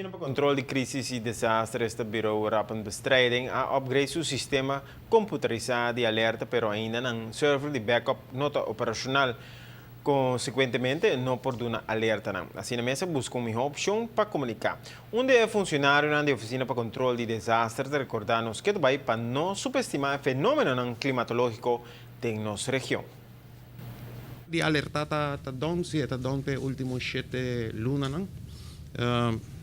Oficina para Controle de Crises e Desastres do Bureau Rapid Bestrijding a upgrade seu sistema computarizado de alerta, pero ainda não server de backup nota operacional. Consequentemente, não pode dar alerta. Não. Assim, a mesa busca uma melhor opção para comunicar. É funcionário da Oficina para Controle de Desastres recordar-nos que vai para não subestimar o fenômeno climatológico de nossa região. De alerta está down, sim, está down para último 7 lunas, não?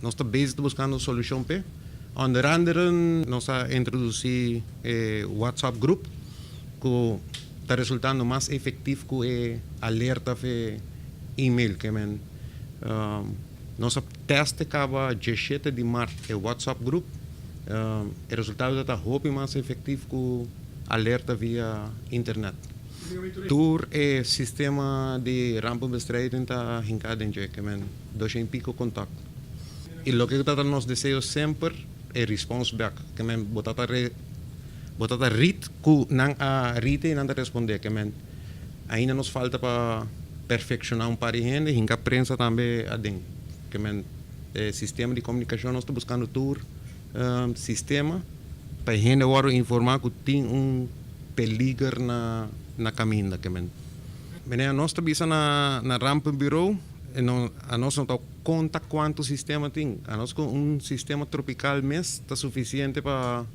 Nós estamos buscando buscando solução para. Onder andere, nós estamos introduzir WhatsApp group, que está resultando mais efetivo que alerta para e-mail. Que nós teste acaba 17 de março o WhatsApp group. O resultado está muito mais efetivo que alerta via internet. Door é sistema de rampenbestrijding está hincado em que dois em pico contato. E o que está nos desejo sempre é response back, que botata read que não a rite não responder, que ainda nos falta para perfeccionar par de gente, hinca prensa também a dentro, que sistema de comunicação nós estamos buscando tour sistema para gente agora informar que tem peligro na caminho que nós estamos na rampa bureau a nós não está conta quanto sistema tem a nós com sistema tropical mês está suficiente para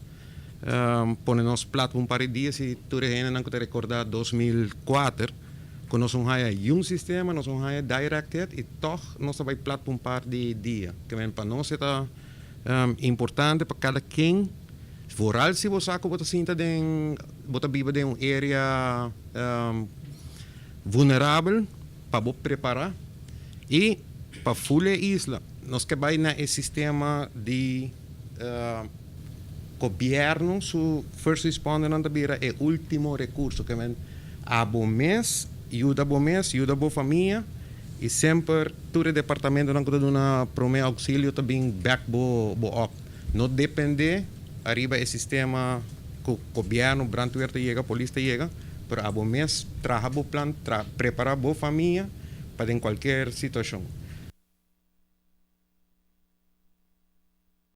pôr nos plato par de dias e toda gente não pode recordar 2004 que nós não um sistema nós não directed e toch nós vai plato par de dia que para nós é importante para cada quem. Vooral se você sinta você vive em uma área vulnerável para preparar e para full isla nós que vai na sistema de governo su first responder não tabira é o último recurso que a bom mês ajuda boa família e sempre todo o departamento não pode dar primeiro auxílio também back bo up não depende arriba el sistema que o governo, brandweer chega, polícia chega, para a bom mês, trabalhar bom plan, preparar boa família para em qualquer situação.